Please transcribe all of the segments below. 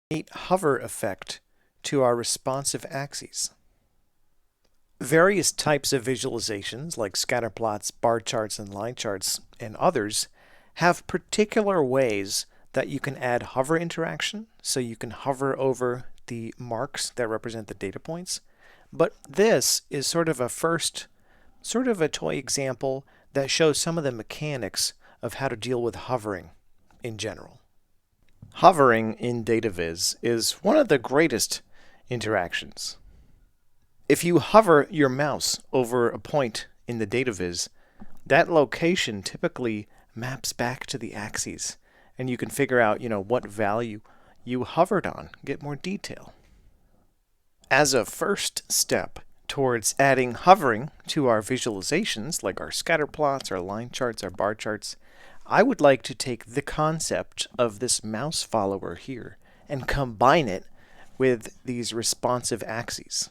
neat hover effect to our responsive axes. Various types of visualizations, like scatter plots, bar charts, and line charts, and others, have particular ways that you can add hover interaction, so you can hover over the marks that represent the data points. But this is sort of a toy example that shows some of the mechanics of how to deal with hovering in general. Hovering in DataViz is one of the greatest interactions. If you hover your mouse over a point in the DataViz, that location typically maps back to the axes, and you can figure out, what value you hovered on, get more detail. As a first step towards adding hovering to our visualizations, like our scatter plots, our line charts, our bar charts, I would like to take the concept of this mouse follower here and combine it with these responsive axes.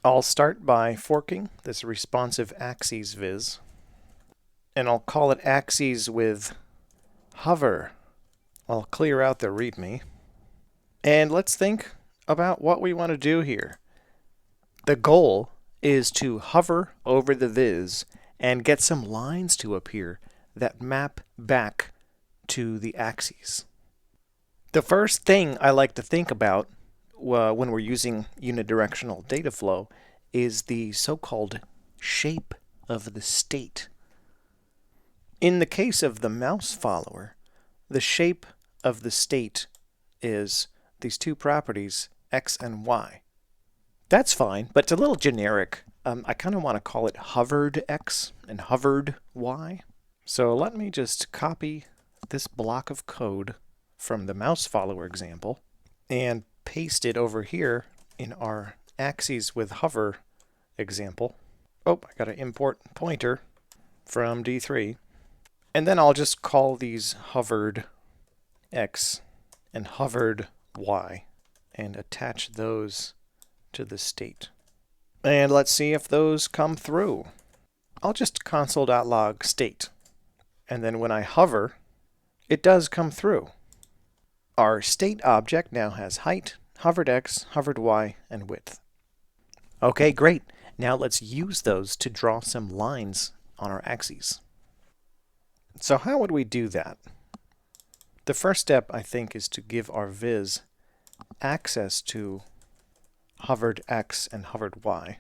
I'll start by forking this responsive axes viz, and I'll call it axes with hover. I'll clear out the README, and let's think about what we want to do here. The goal is to hover over the viz and get some lines to appear that map back to the axes. The first thing I like to think about when we're using unidirectional data flow is the so-called shape of the state. In the case of the mouse follower, the shape of the state is these two properties, x and y. That's fine, but it's a little generic. I kind of want to call it hovered x and hovered y. So let me just copy this block of code from the mouse follower example and paste it over here in our axes with hover example. Oh, I got to import pointer from D3. And then I'll just call these hovered x and hovered y and attach those to the state. And let's see if those come through. I'll just console.log state. And then when I hover, it does come through. Our state object now has height, hovered x, hovered y, and width. Okay, great. Now let's use those to draw some lines on our axes. So how would we do that? The first step, I think, is to give our viz access to hovered x and hovered y.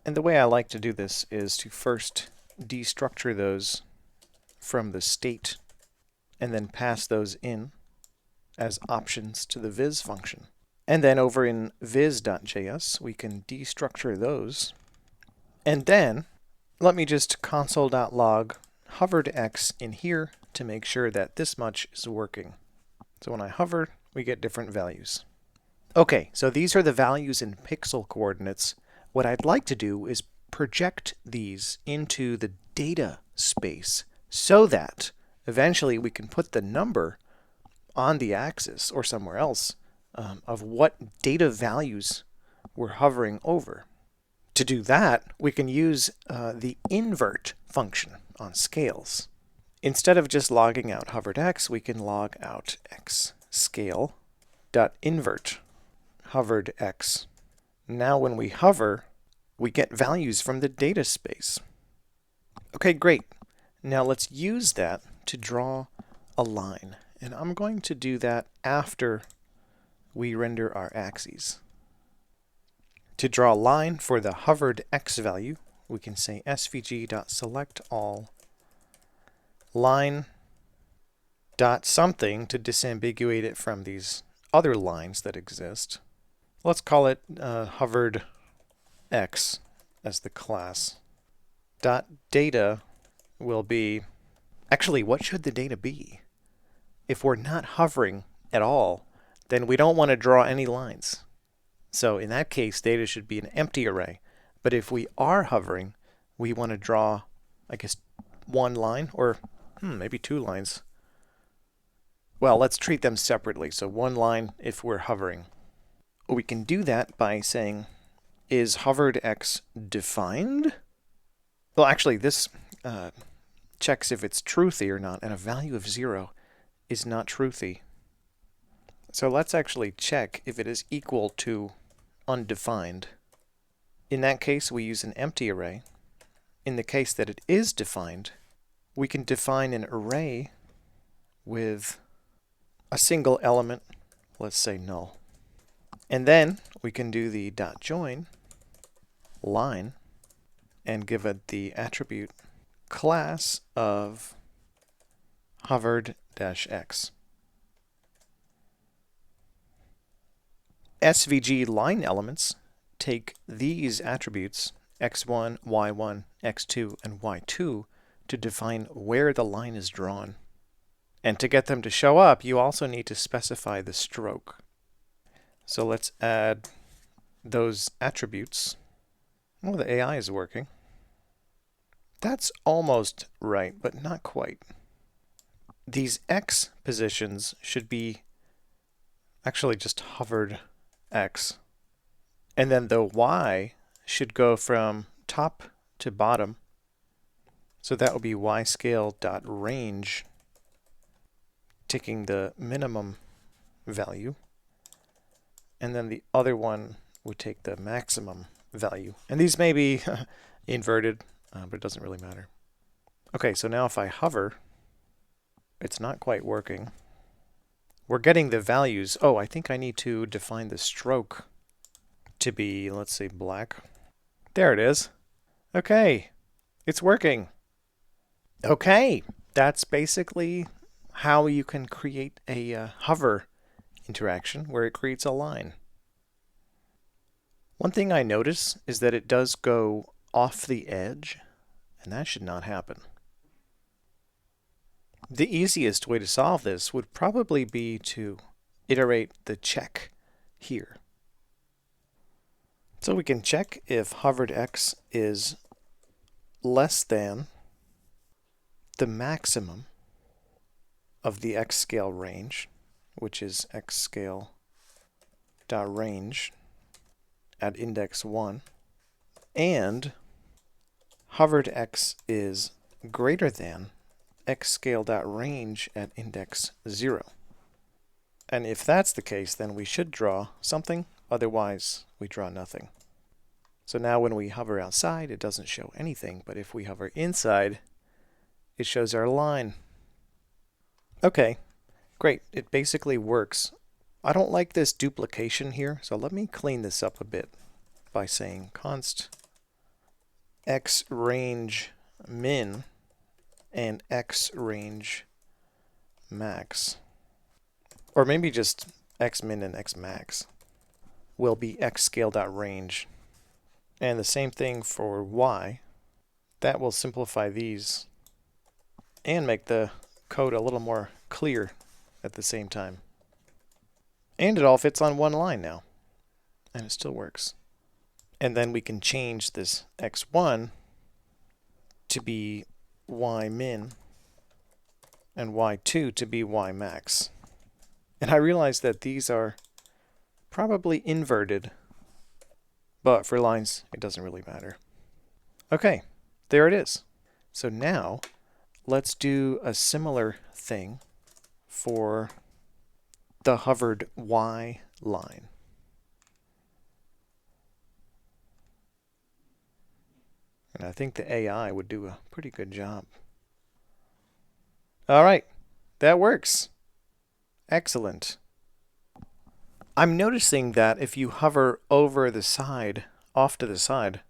And the way I like to do this is to first destructure those from the state and then pass those in as options to the viz function. And then over in viz.js, we can destructure those. And then let me just console.log hovered x in here to make sure that this much is working. So when I hover, we get different values. Okay, so these are the values in pixel coordinates. What I'd like to do is project these into the data space so that eventually we can put the number on the axis or somewhere else of what data values we're hovering over. To do that, we can use the invert function on scales. Instead of just logging out hovered x, we can log out x scale.invert hovered x. Now when we hover, we get values from the data space. Okay, great. Now let's use that to draw a line. And I'm going to do that after we render our axes. To draw a line for the hovered x value, we can say svg.selectAll line dot something to disambiguate it from these other lines that exist. Let's call it hovered x as the class. Dot data will be, actually, what should the data be? If we're not hovering at all, then we don't want to draw any lines. So in that case, data should be an empty array. But if we are hovering, we want to draw, I guess, one line, or maybe two lines. Well, let's treat them separately. So one line if we're hovering. We can do that by saying, is hovered x defined? Well, actually, this checks if it's truthy or not, and a value of 0 is not truthy. So let's actually check if it is equal to undefined. In that case, we use an empty array. In the case that it is defined, we can define an array with a single element, let's say null. And then we can do the dot join line and give it the attribute class of hovered-x. SVG line elements take these attributes x1, y1, x2, and y2 to define where the line is drawn. And to get them to show up, you also need to specify the stroke. So let's add those attributes. Oh, the AI is working. That's almost right, but not quite. These x positions should be actually just hovered x. And then the y should go from top to bottom. So that would be yscale.range, taking the minimum value. And then the other one would take the maximum value. And these may be inverted, but it doesn't really matter. Okay, so now if I hover, it's not quite working. We're getting the values. Oh, I think I need to define the stroke to be, let's say, black. There it is. Okay, it's working. Okay, that's basically how you can create a hover interaction where it creates a line. One thing I notice is that it does go off the edge, and that should not happen. The easiest way to solve this would probably be to iterate the check here. So we can check if hovered x is less than the maximum of the x scale range, which is x scale dot range at index 1, and hovered x is greater than x scale dot range at index 0. And if that's the case, then we should draw something, otherwise we draw nothing. So now when we hover outside, it doesn't show anything, but if we hover inside, it shows our line. Okay, great. It basically works. I don't like this duplication here, so let me clean this up a bit by saying const x range min and x range max. Or maybe just x min and x max will be x scale dot range. And the same thing for y. That will simplify these and make the code a little more clear at the same time. And it all fits on one line now. And it still works. And then we can change this x1 to be y min and y2 to be y max. And I realize that these are probably inverted, but for lines, it doesn't really matter. Okay, there it is. So now, let's do a similar thing for the hovered y line. And I think the AI would do a pretty good job. All right, that works. Excellent. I'm noticing that if you hover over the side, off to the side,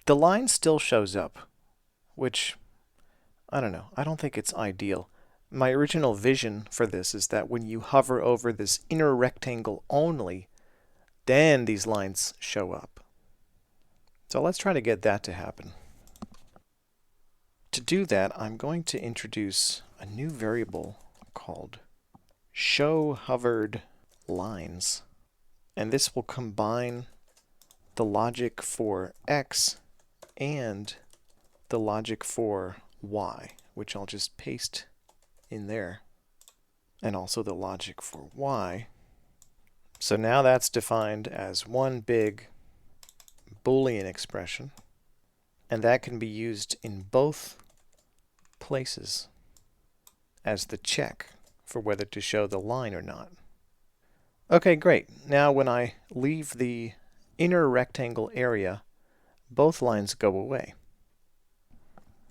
the line still shows up, which, I don't know, I don't think it's ideal. My original vision for this is that when you hover over this inner rectangle only, then these lines show up. So let's try to get that to happen. To do that, I'm going to introduce a new variable called showHoveredLines, and this will combine the logic for x and the logic for y, which I'll just paste in there, and also the logic for y. So now that's defined as one big Boolean expression, and that can be used in both places as the check for whether to show the line or not. Okay, great. Now when I leave the inner rectangle area, both lines go away.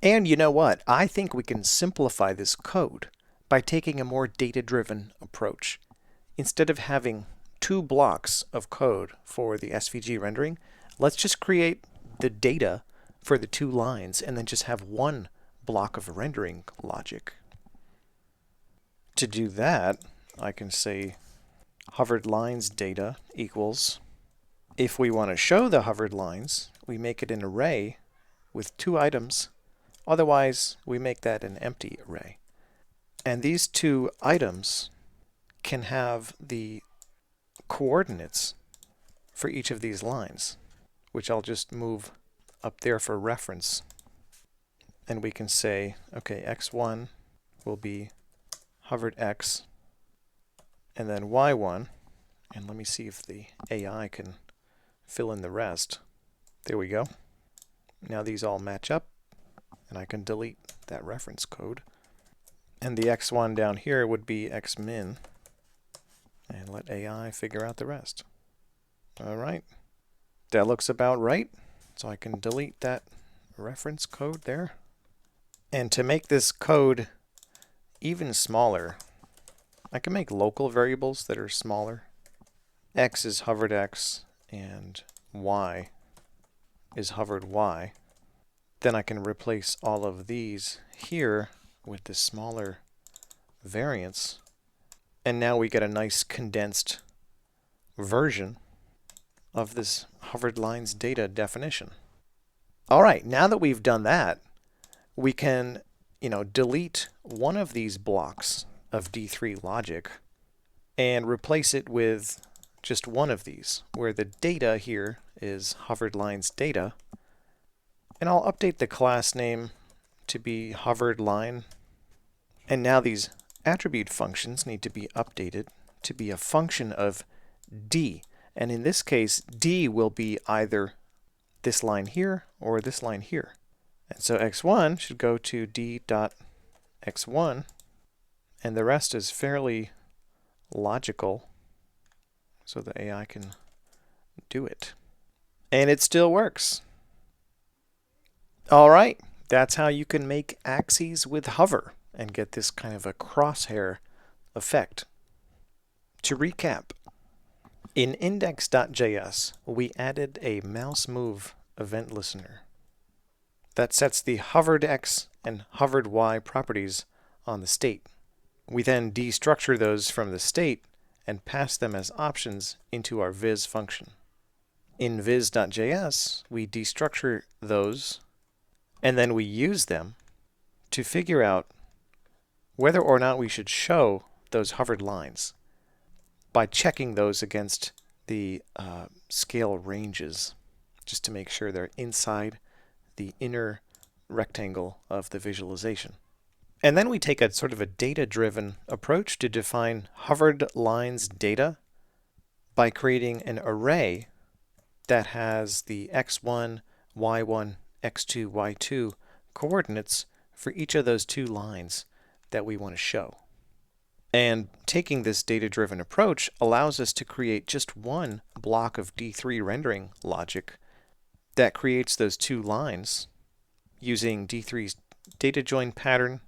And you know what? I think we can simplify this code by taking a more data-driven approach. Instead of having two blocks of code for the SVG rendering, let's just create the data for the two lines and then just have one block of rendering logic. To do that, I can say hovered lines data equals, if we want to show the hovered lines, we make it an array with two items. Otherwise, we make that an empty array. And these two items can have the coordinates for each of these lines, which I'll just move up there for reference. And we can say, okay, x1 will be hovered x, and then y1, and let me see if the AI can fill in the rest. There we go. Now these all match up, and I can delete that reference code. And the x1 down here would be x min, and let AI figure out the rest. All right, that looks about right. So I can delete that reference code there. And to make this code even smaller, I can make local variables that are smaller. X is hovered x, and y is hovered y. Then I can replace all of these here with the smaller variants. And now we get a nice condensed version of this hovered lines data definition. All right, now that we've done that, we can, delete one of these blocks of D3 logic and replace it with just one of these, where the data here is hovered lines data. And I'll update the class name to be hovered line. And now these attribute functions need to be updated to be a function of D. And in this case, D will be either this line here or this line here. And so x1 should go to d.x1, and the rest is fairly logical, so the AI can do it. And it still works. All right, that's how you can make axes with hover and get this kind of a crosshair effect. To recap, in index.js, we added a mouse move event listener that sets the hovered x and hovered y properties on the state. We then destructure those from the state and pass them as options into our viz function. In viz.js, we destructure those and then we use them to figure out whether or not we should show those hovered lines by checking those against the scale ranges, just to make sure they're inside the inner rectangle of the visualization. And then we take a sort of a data-driven approach to define hovered lines data by creating an array that has the x1, y1, x2, y2 coordinates for each of those two lines that we want to show. And taking this data-driven approach allows us to create just one block of D3 rendering logic that creates those two lines using D3's data join pattern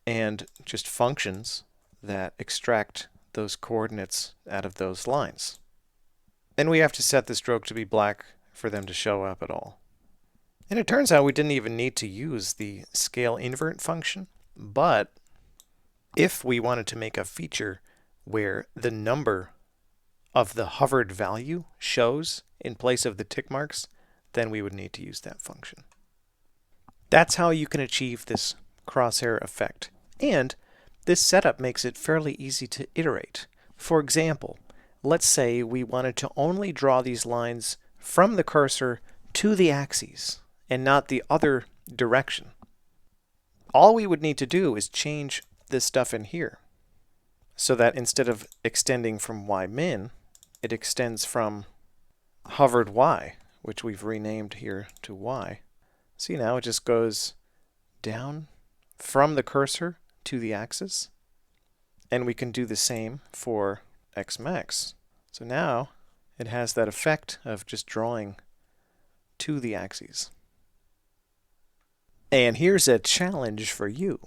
and just functions that extract those coordinates out of those lines. And we have to set the stroke to be black for them to show up at all. And it turns out we didn't even need to use the scale invert function, but if we wanted to make a feature where the number of the hovered value shows in place of the tick marks, then we would need to use that function. That's how you can achieve this crosshair effect. And this setup makes it fairly easy to iterate. For example, let's say we wanted to only draw these lines from the cursor to the axes and not the other direction. All we would need to do is change this stuff in here so that instead of extending from y min, it extends from hovered y, which we've renamed here to y. See, now it just goes down from the cursor to the axis. And we can do the same for x max. So now it has that effect of just drawing to the axes. And here's a challenge for you.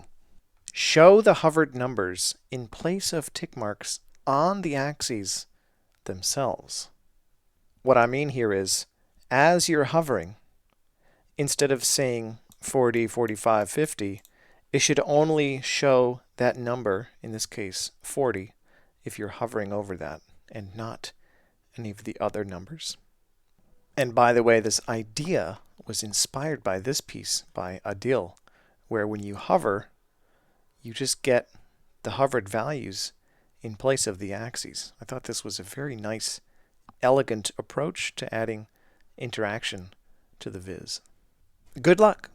Show the hovered numbers in place of tick marks on the axes themselves. What I mean here is, as you're hovering, instead of saying 40, 45, 50, it should only show that number, in this case 40, if you're hovering over that, and not any of the other numbers. And by the way, this idea was inspired by this piece by Adil, where when you hover, you just get the hovered values in place of the axes. I thought this was a very nice, elegant approach to adding interaction to the viz. Good luck!